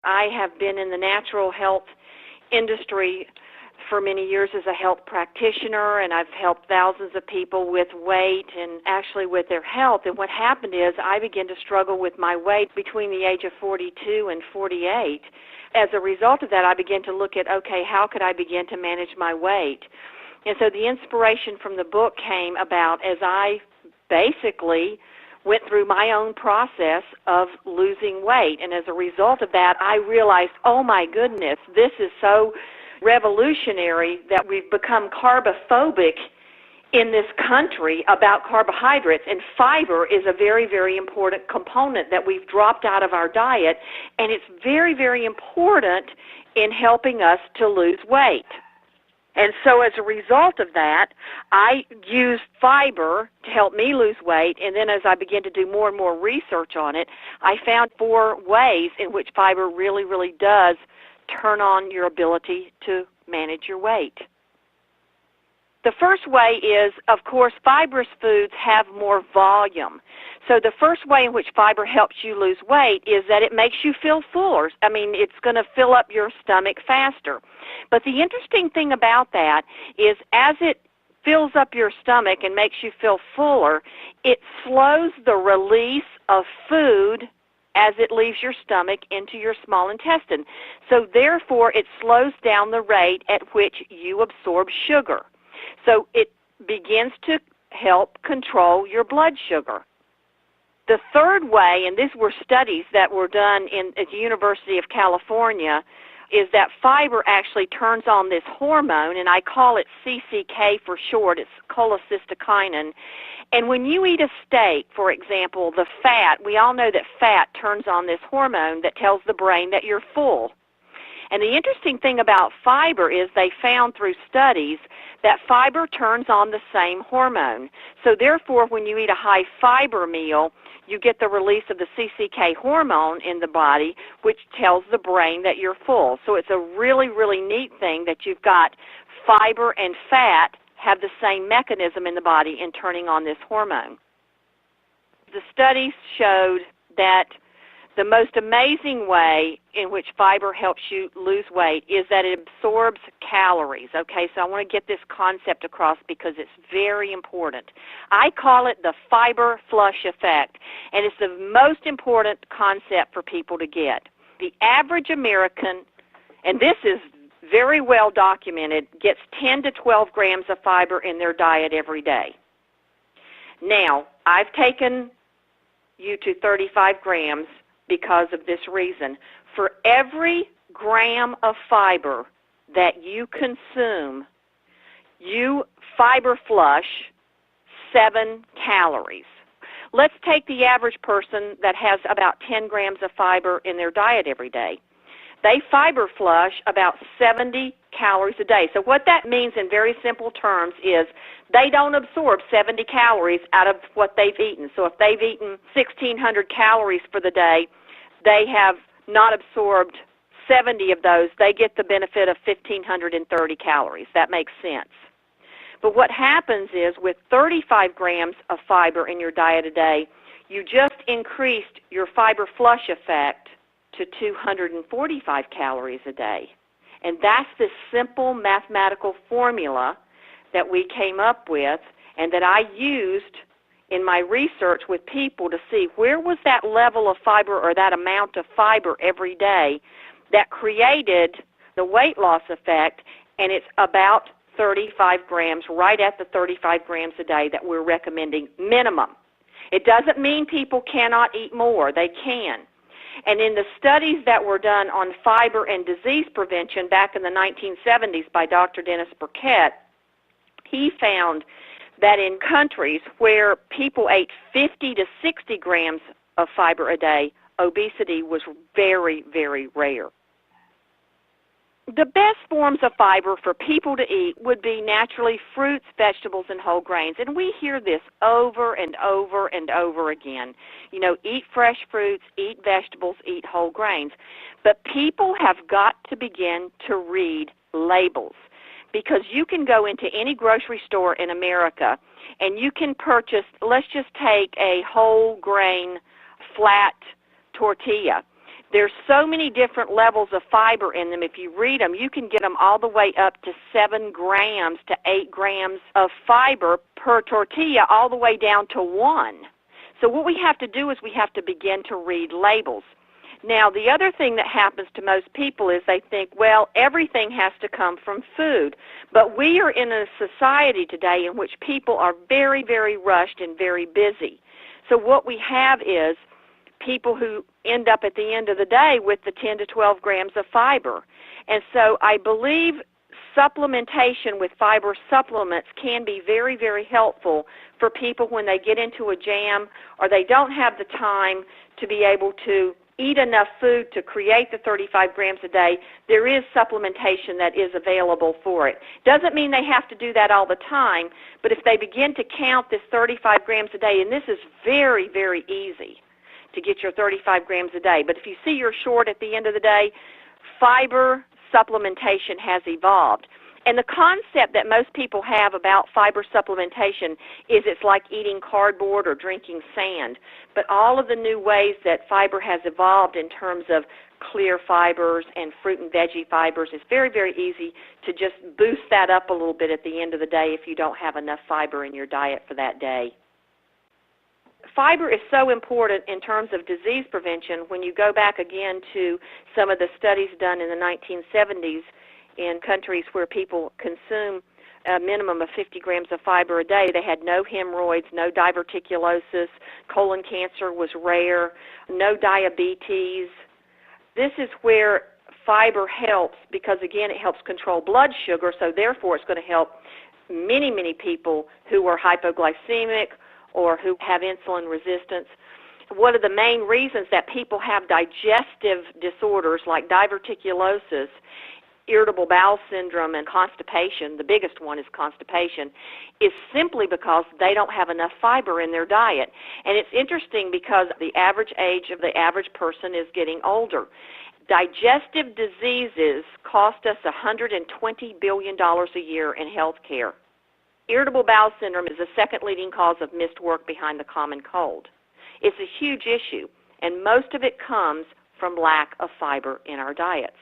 I have been in the natural health industry for many years as a health practitioner, and I've helped thousands of people with weight and actually with their health. And what happened is I began to struggle with my weight between the age of 42 and 48. As a result of that, I began to look at, okay, how could I begin to manage my weight? And so the inspiration from the book came about as I basically went through my own process of losing weight. And as a result of that, I realized, oh my goodness, this is so revolutionary that we've become carbophobic in this country about carbohydrates, and fiber is a very, very important component that we've dropped out of our diet, and it's very, very important in helping us to lose weight. And so as a result of that, I used fiber to help me lose weight, and then as I began to do more and more research on it, I found 4 ways in which fiber really, really does turn on your ability to manage your weight. The first way is, of course, fibrous foods have more volume. So the first way in which fiber helps you lose weight is that it makes you feel fuller. I mean, it's going to fill up your stomach faster. But the interesting thing about that is as it fills up your stomach and makes you feel fuller, it slows the release of food as it leaves your stomach into your small intestine. So therefore, it slows down the rate at which you absorb sugar. So it begins to help control your blood sugar. The third way, and these were studies that were done at the University of California, is that fiber actually turns on this hormone, and I call it CCK for short. It's cholecystokinin. And when you eat a steak, for example, the fat, we all know that fat turns on this hormone that tells the brain that you're full. And the interesting thing about fiber is they found through studies that fiber turns on the same hormone. So therefore, when you eat a high fiber meal, you get the release of the CCK hormone in the body, which tells the brain that you're full. So it's a really, really neat thing that you've got fiber and fat have the same mechanism in the body in turning on this hormone. The studies showed that the most amazing way in which fiber helps you lose weight is that it absorbs calories. Okay, so I want to get this concept across because it's very important. I call it the fiber flush effect, and it's the most important concept for people to get. The average American, and this is very well documented, gets 10 to 12 grams of fiber in their diet every day. Now, I've taken you to 35 grams because of this reason. For every gram of fiber that you consume, you fiber flush 7 calories. Let's take the average person that has about 10 grams of fiber in their diet every day. They fiber flush about 70 calories a day. So what that means in very simple terms is they don't absorb 70 calories out of what they've eaten. So if they've eaten 1,600 calories for the day, they have not absorbed 70 of those. They get the benefit of 1,530 calories. That makes sense. But what happens is with 35 grams of fiber in your diet a day, you just increased your fiber flush effect to 245 calories a day. And that's this simple mathematical formula that we came up with and that I used in my research with people to see where was that level of fiber or that amount of fiber every day that created the weight loss effect, and it's about 35 grams, right at the 35 grams a day that we're recommending minimum. It doesn't mean people cannot eat more. They can. And in the studies that were done on fiber and disease prevention back in the 1970s by Dr. Dennis Burkett, he found that in countries where people ate 50 to 60 grams of fiber a day, obesity was very, very rare. The best forms of fiber for people to eat would be naturally fruits, vegetables, and whole grains. And we hear this over and over and over again. You know, eat fresh fruits, eat vegetables, eat whole grains. But people have got to begin to read labels, because you can go into any grocery store in America and you can purchase, let's just take a whole grain flat tortilla. There's so many different levels of fiber in them. If you read them, you can get them all the way up to 7 grams to 8 grams of fiber per tortilla, all the way down to 1. So what we have to do is we have to begin to read labels. Now, the other thing that happens to most people is they think, well, everything has to come from food. But we are in a society today in which people are very, very rushed and very busy. So what we have is people who end up at the end of the day with the 10 to 12 grams of fiber. And so I believe supplementation with fiber supplements can be very, very helpful for people when they get into a jam or they don't have the time to be able to eat enough food to create the 35 grams a day. There is supplementation that is available for it. Doesn't mean they have to do that all the time, but if they begin to count this 35 grams a day, and this is very, very easy to get your 35 grams a day, but if you see you're short at the end of the day, fiber supplementation has evolved. And the concept that most people have about fiber supplementation is it's like eating cardboard or drinking sand. But all of the new ways that fiber has evolved in terms of clear fibers and fruit and veggie fibers, it's very, very easy to just boost that up a little bit at the end of the day if you don't have enough fiber in your diet for that day. Fiber is so important in terms of disease prevention. When you go back again to some of the studies done in the 1970s, in countries where people consume a minimum of 50 grams of fiber a day, they had no hemorrhoids, no diverticulosis, colon cancer was rare, no diabetes. This is where fiber helps because, again, it helps control blood sugar, so therefore it's going to help many, many people who are hypoglycemic or who have insulin resistance. One of the main reasons that people have digestive disorders like diverticulosis, irritable bowel syndrome, and constipation, the biggest one is constipation, is simply because they don't have enough fiber in their diet. And it's interesting because the average age of the average person is getting older. Digestive diseases cost us $120 billion a year in health care. Irritable bowel syndrome is the second leading cause of missed work behind the common cold. It's a huge issue, and most of it comes from lack of fiber in our diets.